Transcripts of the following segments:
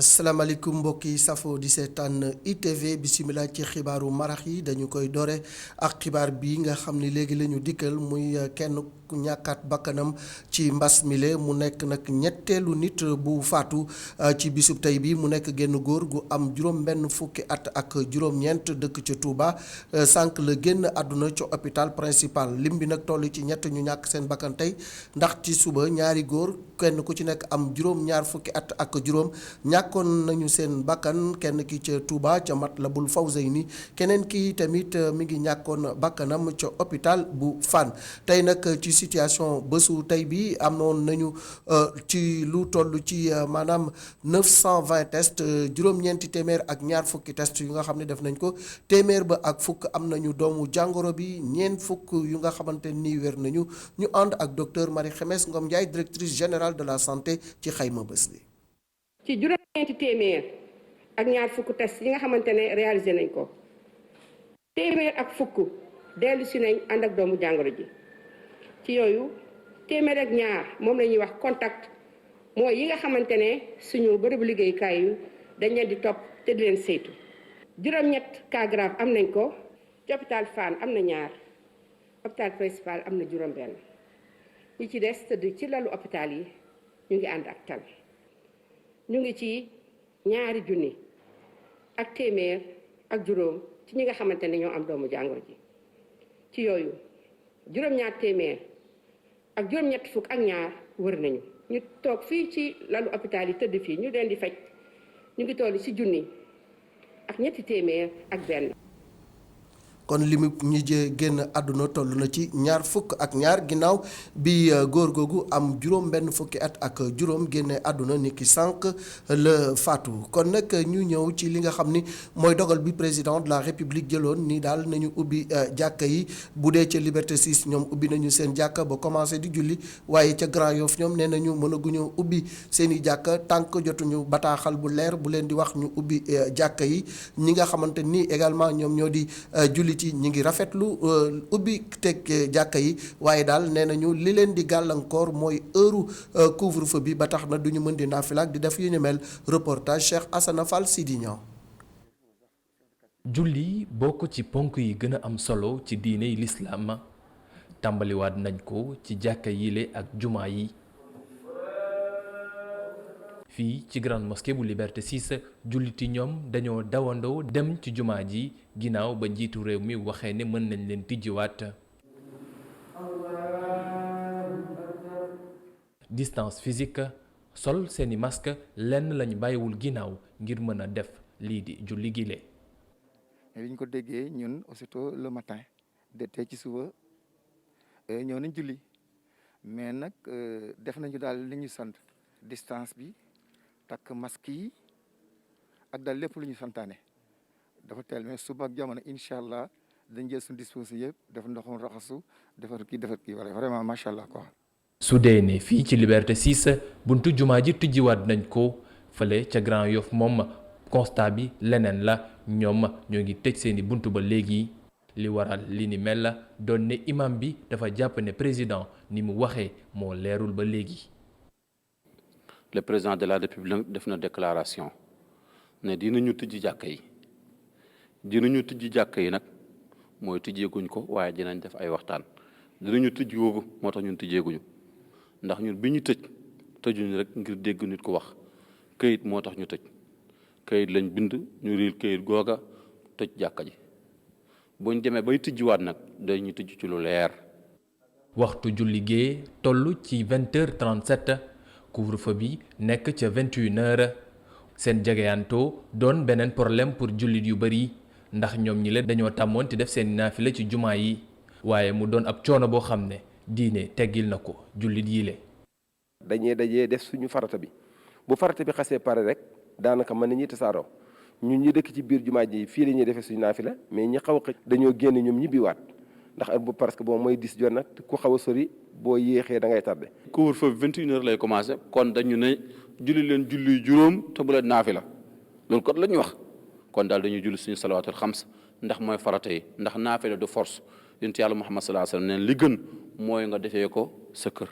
asalaamaaleykum mbokk yi safo di seetaan ITV bisimilah ci xibaaru marax yi dañu koy dore ak xibaar bi nga xam ni léegi la ñu dikkal muy kenn ku ñàkkaat bakkanam ci mbas mile mu nekk nag ñetteelu nit bu faatu ci bisub tey bi mu nekk génn góor gu am juróom-benn fukki at ak juróom-ñeent dëkk ca Touba sànq la génn àdduna ci hôpital principal lim bi nag toll ci ñett ñu ñàkk seen bakkan tey ndax ci suba ñaari góor kenn ku ci nekk am juróom-ñaar fukki at ak juróom. ñàkkoon nañu seen bakkan kenn ki ca Touba ca Matlabul Fawzayni keneen ki tamit mi ngi ñàkkoon bakkanam ca hôpital bu Fann tey nag ci situation bésu tey bi amoon nañu ci lu toll ci maanaam 920 tests juróom-ñeenti téeméer ak ñaar fukki test yu nga xam ne def nañ ko téeméer ba ak fukk am nañu doomu jàngoro bi ñeent fukk yu nga xamante ni wér nañu ñu ànd ak docteur Marie Khemesse Ngom Ndiaye directrice générale de la santé ci xayma bés bi. ci juróom-ñeenti téeméer ak ñaar fukk test yi nga xamante ne réalisé nañ ko téeméer ak fukk dellu si nañ ànd ak doomu jàngoro ji ci yooyu téeméer ak ñaar moom la ñuy wax contact mooy yi nga xamante ne suñu bërëbu liggéeyukaay yi dañ leen di topp te di leen saytu. juróom-ñett cas grave am nañ ko ci hôpital Fann am na ñaar hôpital principal am na juróom-benn ñi ci des tëdd ci lalu hôpital yi ñu ngi ànd ak tal. ñu ngi ci 2 junni ak téeméer ak juróom ci ñi nga xamante ne ñoo am doomu jàngoro ji ci yooyu juróom-ñaar téeméer ak juróom-ñett fukk ak ñaar wër nañu ñu toog fii ci lalu hôpital yi tëdd fii ñu leen di faj ñu ngi toll ci junni ak ñetti téeméer ak benn. kon limu ñi génn àdduna toll na ci ñaar fukk ak ñaar ginnaaw bi góor googu am juróom benn fukki at ak juróom génne àdduna ni ki sànq la faatu kon nag ñu ñëw ci li nga xam ni mooy dogal bi président de la république jëloon ni daal nañu ubbi jàkka yi bu dee ca Liberté 6 ñoom ubbi nañu seen jàkka ba commencé di julli waaye ca Grand Yoff ñoom nee nañu mënaguñu ubbi seen i jàkka tànk jotuñu bataaxal bu leer bu leen di wax ñu ubbi jàkka yi ñi nga xamante ni également ñoom ñoo di julli ci ñi ngi rafetlu ubbi teg jàkka yi waaye daal nee nañu li leen di gàllankoor mooy heure couvre-feu bi ba tax na duñu mën di naafilaak di def yu ñu mel reportage Cheikh Assana Fall Sidignan. julli bokk ci ponk yi gën a am solo ci diiney lislaam tàmbaliwaat nañ ko ci jàkka yile ak jumaa yi fii ci grande mosquée bu Liberté 6 julliti ñoom dañoo dawandoo dem ci jumaa ji ginnaaw ba njiitu réew mi waxee ne mën nañ leen tijjiwaat distance physique sol seeni masque lenn lañu bàyyiwul ginnaaw ngir mën a def lii di julli gile. bi ñu ko déggee ñun aussitôt le matin de tey ci suba ñëw nañ julli mais nag def nañu daal li ñu sant distance bi takk masque yi ak daal lépp lu ñu santaane dafa teel mais suba ak jamono incha allah dañ jël suñu disposition yëpp def ndoxum raxasu defar kii wala vraiment macha allah quoi. su dee ne fii ci Liberté 6 buntu jumaa ji tijjiwaat nañ ko fële ca Grand Yoff moom constat bi leneen la ñoom ñoo ngi tëj seeni buntu ba léegi li waral li ni mel la doon ne imam bi dafa jàpp ne président ni mu waxee moo leerul ba léegi. Le président de la République def na déclaration ne dinañu tijji jàkka yi nag mooy tijjeeguñ ko waaye dinañ def ay waxtaan dinañu tijj googu moo tax ñun tijjeeguñu ndax ñun bi ñu tëjuñu rek ngir dégg nit ko wax këyit moo tax ñu tëj këyit lañ bind ñu riil këyit googa tëj jàkka ji buñ demee bay tijjiwaat nag dañuy tijj ci lu leer. waxtu julli gee toll ci 20h37 couvre-feu bi nekk ca 21h seen jegeyantoo doon beneen problème pour jullit yu bari ndax ñoom ñi leen dañoo tàmmoon te def seen naafila ci jumaa yi waaye mu doon ab coono boo xam ne diine teggil na ko jullit yi le dañuy dajee def suñu farata bi bu farata bi xasee pare rek daanaka mën nañuy tasaaroo ñun ñi dëkk ci biir jumaa ji fii la ñuy defee suñu naafila mais ñi xaw a xëj dañoo génn ñoom ñibbiwaat ndax parce que bon mooy 10 jot nag ku xaw a sori boo yéexee da ngay tardé. couvre-feu 21h lay commencé kon dañu ne julli leen julli juróom te bu leen naafila loolu kot la ñu wax kon daal dañuy julli suñu salawaatul xams ndax mooy farata yi ndax naafila de force yonent Yàlla Muhammad sallallahu alayhi wa sallam neen li gën mooy nga defee ko sa kër.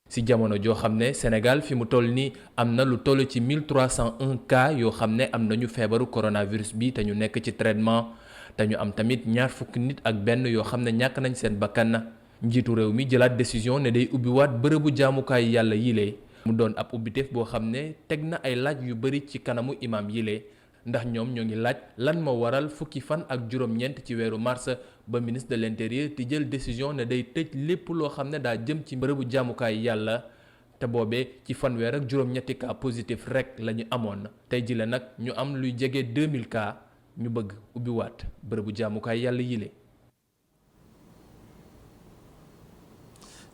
ci jamono joo xam ne Sénégal fi mu toll nii am na lu toll ci 1301 cas yoo xam ne am nañu feebaru coronavirus bi te ñu nekk ci traitement te ñu am tamit ñaar fukki nit ak benn yoo xam ne ñàkk nañ seen bakkan njiitu réew mi jëlaat décision ne day ubbiwaat bërëbu jaamukaay yàlla yile mu doon ab ubbiteef boo xam ne teg na ay laaj yu bari ci kanamu imam yile ndax ñoom ñoo ngi laaj lan moo waral fukki fan ak juróom-ñeent ci weeru mars ba ministre de l'intérieur di jël décision ne day tëj lépp loo xam ne daa jëm ci bërëbu jaamukaay yàlla te boobee ci fanweer ak juróom-ñetti cas positif rek la ñu amoon tey jile nag ñu am luy jege 2000 cas ñu bëgg ubbiwaat bërëbu jaamukaay yàlla yile.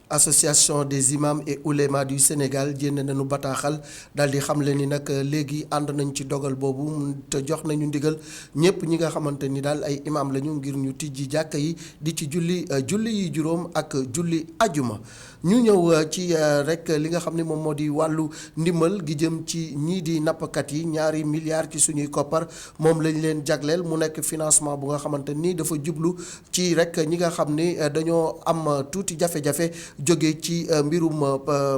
Association des imams et oulémas du Sénégal jénn nañu bataaxal daal di xamle ni nag léegi ànd nañ ci dogal boobu te jox nañu ndigal ñëpp ñi nga xamante ni daal ay imam lañu ngir ñu tijji jàkka yi di ci julli yi juróom ak julli ajuma. ñu ñëw ci rek li nga xam ne moom moo di wàllu ndimbal gi jëm ci ñii di nappkat yi 2 milliards ci suñuy koppar moom lañ leen jagleel mu nekk financement bu nga xamante ni dafa jublu ci rek ñi nga xam ni dañoo am tuuti jafe-jafe jóge ci mbirum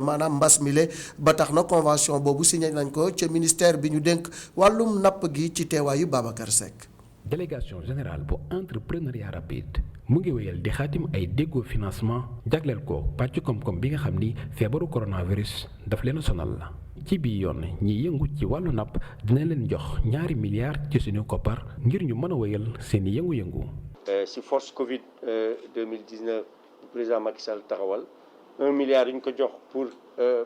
maanaam mbas mile ba tax na convention boobu signé nañ ko ca ministère bi ñu dénk wàllum napp gi ci teewaayu Babacar Seck. délégation générale bu entrepreneuriat rapide mu ngi wéyal di xaatim ay déggoo financement jagleel ko pàcc koom-koom bi nga xam ni feebaru coronavirus daf leen a sonal la ci bii yoon ñi yëngu ci wàllu napp dina leen jox 2 milliards ci suñu koppar ngir ñu mën a wéyal seeni yëngu-yëngu. si force Covid 2019 président Macky Sall taxawal 1 milliard yu ñu ko jox pour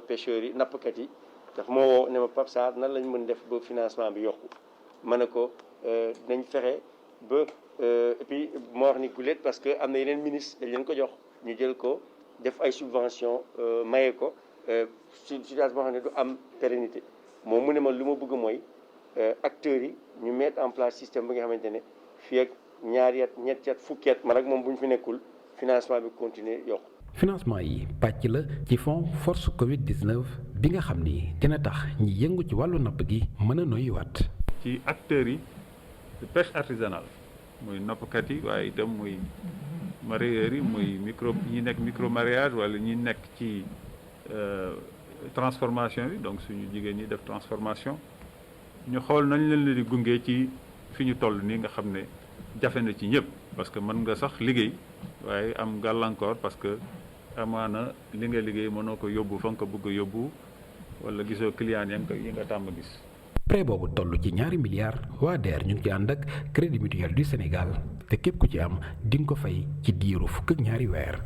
pêcheurs yi nappkat yi daf moo woo ne ma Pape Sarr nan lañ mën def ba financement bi yokku ma ne ko nañ fexe ba et puis moo wax ni gulet parce que am na yeneen ministre dañ leen ko jox ñu jël ko def ay subvention maye ko situation boo xam ne du am pérennité moom mu ne ma lu ma bëgg mooy acteurs yi ñu mettre en place système bi nga xamante ne fii ak 2 at 3 at fukki at man ak moom bu ñu fi nekkul financement bi continuer yokk. financement yi pàcc la ci fonds force Covid 19 bi nga xam ni dina tax ñi yëngu ci wàllu napp gi mën a noyyiwaat. ci acteurs yi de pêche artisanale muy nappkat yi waaye itam muy mareyeurs yi muy ñi nekk micro mareyage wala ñi nekk ci transformation bi donc suñu jigéen ñi def transformation ñu xool nañ leen di gunge ci fi ñu toll nii nga xam ne jafe na ci ñëpp parce que mën nga sax liggéey waaye am gàllankoor parce que amaana li nga liggéey mënoo ko yóbbu fa nga ko bëgg a yóbbu wala gisoo client yi nga tàmm gis. prêt boobu toll ci 2 milliards waa DER ñu ngi ci ànd ak Crédit Mutuel du Sénégal te képp ku ci am di nga ko fay ci diiru 2 weer.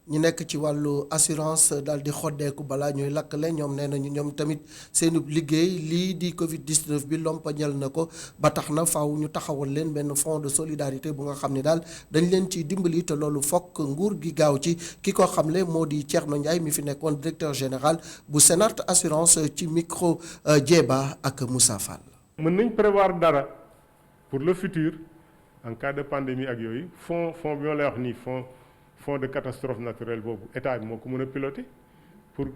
ñi nekk ci wàllu assurance daal di xoddeeku balaa ñuy lakkale ñoom nee nañu ñoom tamit seenu liggéey lii di Covid 19 bi lompañal na ko ba tax na faaw ñu taxawal leen benn fonds de solidarité bu nga xam ne daal dañ leen ci dimbali te loolu fokk nguur gi gaaw ci ki ko xamle moo di Thierno Ndiaye mi fi nekkoon directeur général bu Sénart assurance ci micro Djeba ak Moussa Fall. mën nañ prévoir dara pour le futur en cas de pandémie ak yooyu fonds bi ma lay wax nii fonds de catastrophe naturelle boobu état bi moo ko mën a piloter pour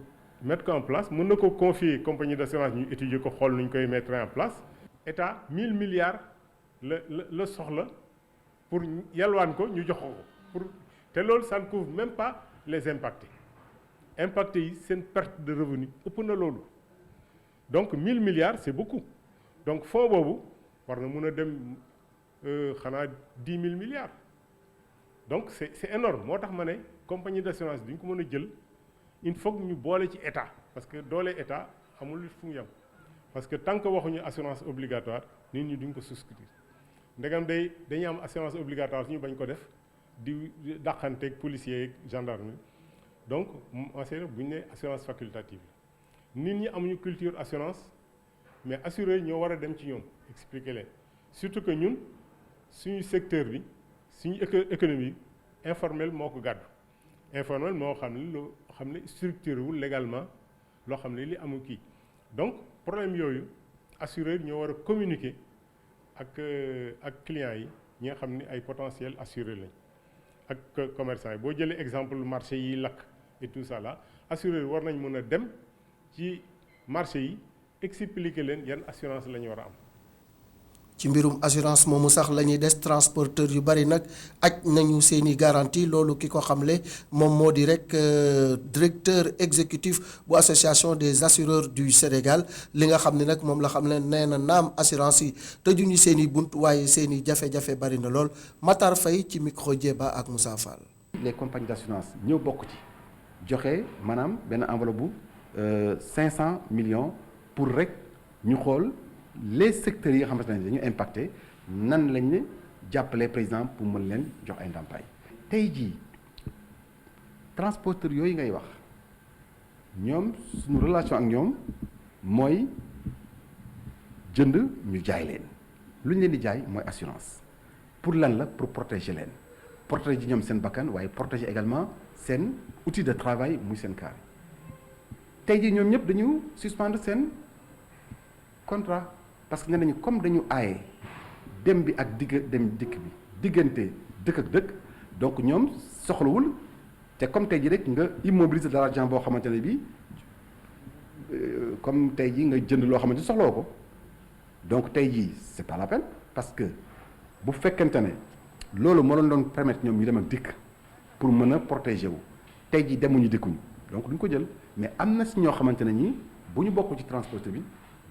mettre ko en place mën na ko confier compagnie d'assurance ñu étudier ko xool nu ñu koy mettre en place état 1000 milliards la soxla pour yalwaan ko ñu jox ko pour te loolu ça ne couvre même pas les impactés yi seen perte de revenu ëpp na loolu donc 1000 milliards c'est beaucoup donc fonds boobu war na mën a dem xanaa 10 000 milliards. donc c'est énorme moo tax ma ne compagnie d'assurance duñ ko mën a jël il faut que ñu boole ci état parce que doole état amul fu mu yem parce que tant que waxuñu assurance obligatoire nit ñi duñ ko souscrire ndegam dañuy am assurance obligatoire suñu bañ ko def di dàqanteeg policiers ak gendarme donc en bu ñu nee assurance facultative nit ñi amuñu culture assurance mais assureurs ñoo war a dem ci ñoom expliquer leen surtout que ñun suñu secteur bi. suñu économie informelle moo ko gàddu informel moo xam ne loo xam ne structuré wul légalement loo xam ne li amul kii donc problème yooyu assureur ñoo war a communiquer ak clients yi ñi nga xam ne ay potentiel assuré lañ ak commerçant yi boo jëlee exemple marché yi lakk et tout ça là assureur war nañ mën a dem ci marché yi expliquer leen yan assurance la ñu war a am. ci mbirum assurance moomu sax la ñuy des transporteur yu bari nag aj nañu seeni garantie loolu ki ko xamle moom moo di rek directeur exécutif bu association des assureurs du Sénégal li nga xam ne nag moom la xam ne nee na naam assurance yi tëjuñu seeni bunt waaye seeni jafe-jafe bari na lool Matar Faye ci micro Jéba ak Moussa Fall. les compagnies d'assurance ñëw bokk ci joxe maanaam benn enveloppe bu 500 millions pour rek ñu xool les secteurs yi nga xamante ne dañu impacté nan lañ ne jàppale par exemple pour mën leen jox ay ndàmpaay tey jii transporteurs yooyu ngay wax ñoom suñu relation ak ñoom mooy jënd ñu jaay leen lu ñu leen di jaay mooy assurance pour lan la pour protéger leen protéger ñoom seen bakkan waaye protéger également seen outil de travail muy seen kaar tey jii ñoom ñëpp dañu suspendre seen contrat parce que nee nañu comme dañu aaye dem bi ak dem dikk bi diggante dëkk ak dëkk donc ñoom soxlawul te comme tey jii rek nga immobiliser de l'argent boo xamante ne bii comme tey jii nga jënd loo xamante ne soxlawoo ko donc tey jii c'est pas la peine parce que bu fekkente ne loolu moo doon permettre ñoom ñu dem ak dikk pour mën a protéger wu tey jii demuñu dikkuñu donc duñ ko jël mais am na si ñoo xamante ne ñii bu ñu bokk ci transport bi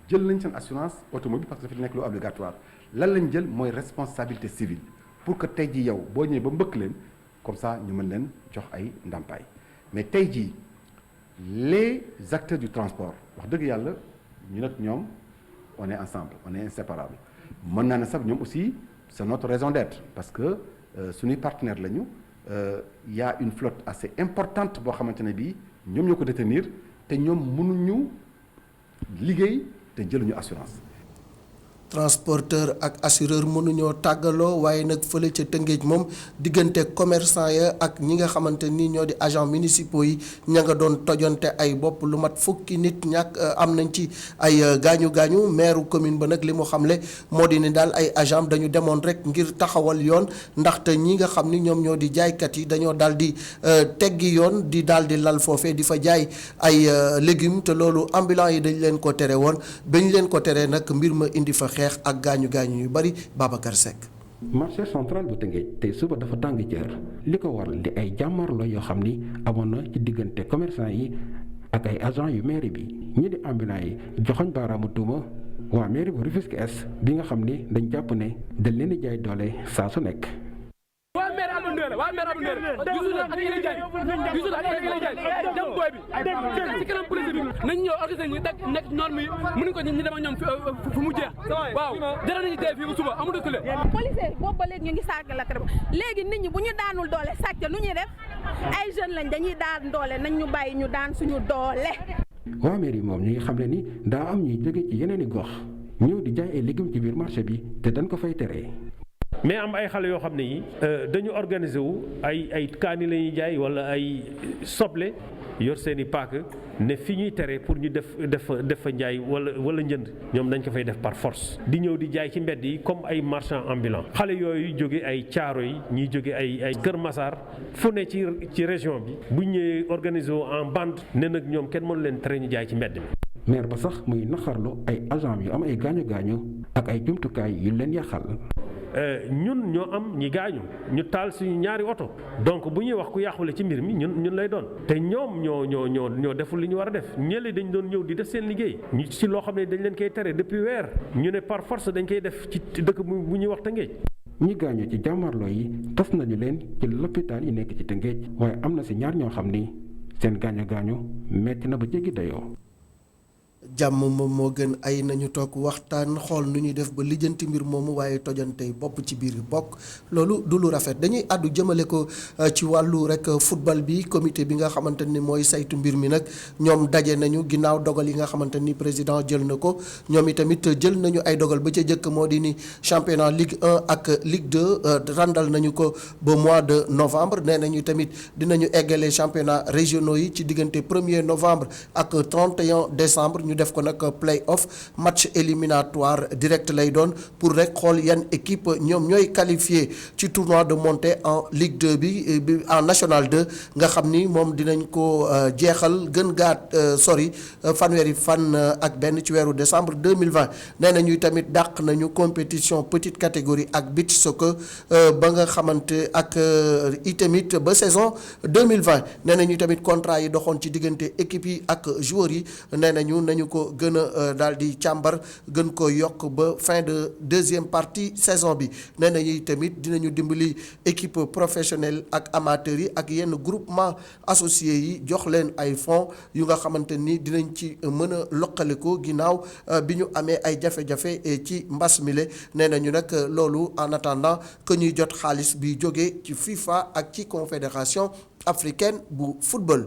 jël nañ seen assurance automobile parce que dafa nekk lu obligatoire lan lañ jël mooy responsabilité civile pour que tey jii yow boo ñëwee ba mbëkk leen comme ça ñu mën leen jox ay ndàmpaay mais tey jii les acteurs du transport wax dëgg yàlla ñu nag ñoom on est ensemble on est inséparable mën naa ne sax ñoom aussi c'est notre raison d'être parce que suñuy partenaire lañu y a une flotte assez importante boo xamante ne bii ñoom ñoo ko détenir te ñoom mënuñu liggéey te jëluñu assurance. transporteur ak assureur mënuñoo tàggaloo waaye nag fële ca Tëngéej moom diggante commerçant ya ak ñi nga xamante ni ñoo di agents municipaux yi ña nga doon tojante ay bopp lu mat fukki nit ñàkk am nañ ci ay gaañu maire commune ba nag li mu xamle moo di ni daal ay agents dañu demoon rek ngir taxawal yoon ndaxte ñi nga xam ni ñoom ñoo di jaaykat yi dañoo daal di teggi yoon di daal di lal foofee di fa jaay ay légumes te loolu ambulant yi dañ leen ko tere woon bañ leen ko teree nag mbir ma indi fa ak gaañu yu bari Babacar Seck. marché central bu Tëngéej tey suba dafa tàng jër li ko waral di ay jàmmarloo yoo xam ni amoon na ci diggante commerçant yi ak ay agents yu mairie bi ñi di ambulant yi joxoñ baaraamu tuuma waa mairie bu Rufisque Est bi nga xam ni dañ jàpp ne dañ leen di jaay doole saa su nekk. waa maire Abdou Ndéla gisul ak yéen a jaay gisul ak yéen a jaay dem booy bi ci kanam police bi nañ ñëw organiser ñu dak nekk norme yi mënuñ ko ñu dem ak ñoom fu mu jeex waaw dara nañu dee fii bu suba amul dëkk le police boobu ba léegi ñu ngi saaga la trop léegi nit ñi bu ñu daanul doole sàcc nu ñuy def ay jeunes lañ dañuy daan doole nañ ñu bàyyi ñu daan suñu doole. waa mairie moom ñu ngi xam ne ni daa am ñuy jóge ci yeneen i gox ñëw di jaay ay légumes ci biir marché bi te dañ ko fay tere. mais am ay xale yoo xam ne yi dañu organiser wu ay kaani la ñuy jaay wala ay soble yor seen i paak ne fi ñuy tere pour ñu def fa njaay wala njënd ñoom dañ ko fay def par force di ñëw di jaay ci mbedd yi comme ay marchands ambulants xale yooyu jóge ay caaro yi ñuy jóge ay Kër Massar fu ne ci région bi bu ñëwee organiser wu en bande ne nag ñoom kenn mënu leen tere ñu jaay ci mbedd mi. maire ba sax muy naqarlu ay agents yu am ay gaañu ak ay jumtukaay yu leen yàqal. ñun ñoo am ñi gaañu ñu taal suñu ñaari oto donc bu ñuy wax ku yàqule ci mbir mi ñun lay doon te ñoom ñoo deful li ñu war a def ñële dañ doon ñëw di def seen liggéey ñu ci loo xam ne dañ leen koy tere depuis weer ñu ne par force dañ koy def ci dëkk bu ñuy wax Tëngéej. ñi gaañu ci jàmmarloo yi tas nañu leen ci l'hôpital yi nekk ci Tëngéej waaye am na si ñaar ñoo xam ni seen gaañu metti na ba jéggi dayoo. jàmm moom moo gën ay nañu toog waxtaan xool nu ñuy def ba lijjanti mbir moomu waaye tojantey bopp ci biir bokk loolu du lu rafet dañuy àddu jëmale ko ci wàllu rek football bi comité bi nga xamante ni mooy saytu mbir mi nag ñoom daje nañu ginnaaw dogal yi nga xamante ni président jël na ko ñoom itamit jël nañu ay dogal ba ca jëkk moo di ni championnat Ligue 1 ak Ligue 2 randal nañu ko ba mois de novembre nee nañu tamit dinañu eggale championnat régionaux yi ci diggante 1er novembre ak 31 décembre ñu def ko nag play-off match éliminatoire direct lay doon pour rek xool yan équipe ñoom ñooy qualifié ci tournoi de montée en Ligue 2 bi en National 2 nga xam ni moom dinañ ko jeexal gën gaat sori fanweeri fan ak benn ci weeru décembre 2020 nee nañu tamit dàq nañu compétition petite catégorie ak beach soccer ba nga xamante ak itamit ba saison 2020 nee nañu tamit contrat yi doxoon ci diggante équipe yi ak joueurs yi nee nañu ko gën a daal di càmbar gën ko yokk ba fin de deuxième partie saison bi nee nañu tamit dinañu dimbali équipe professionnelle ak amateurs yi ak yenn groupement associés yi jox leen ay fonds yu nga xamante ni dinañ ci mën a loqaliko ginnaaw bi ñu amee ay jafe-jafe ci mbas mile nee nañu nag loolu en attendant que ñuy jot xaalis bi jóge ci FIFA ak ci confédération africaine bu football.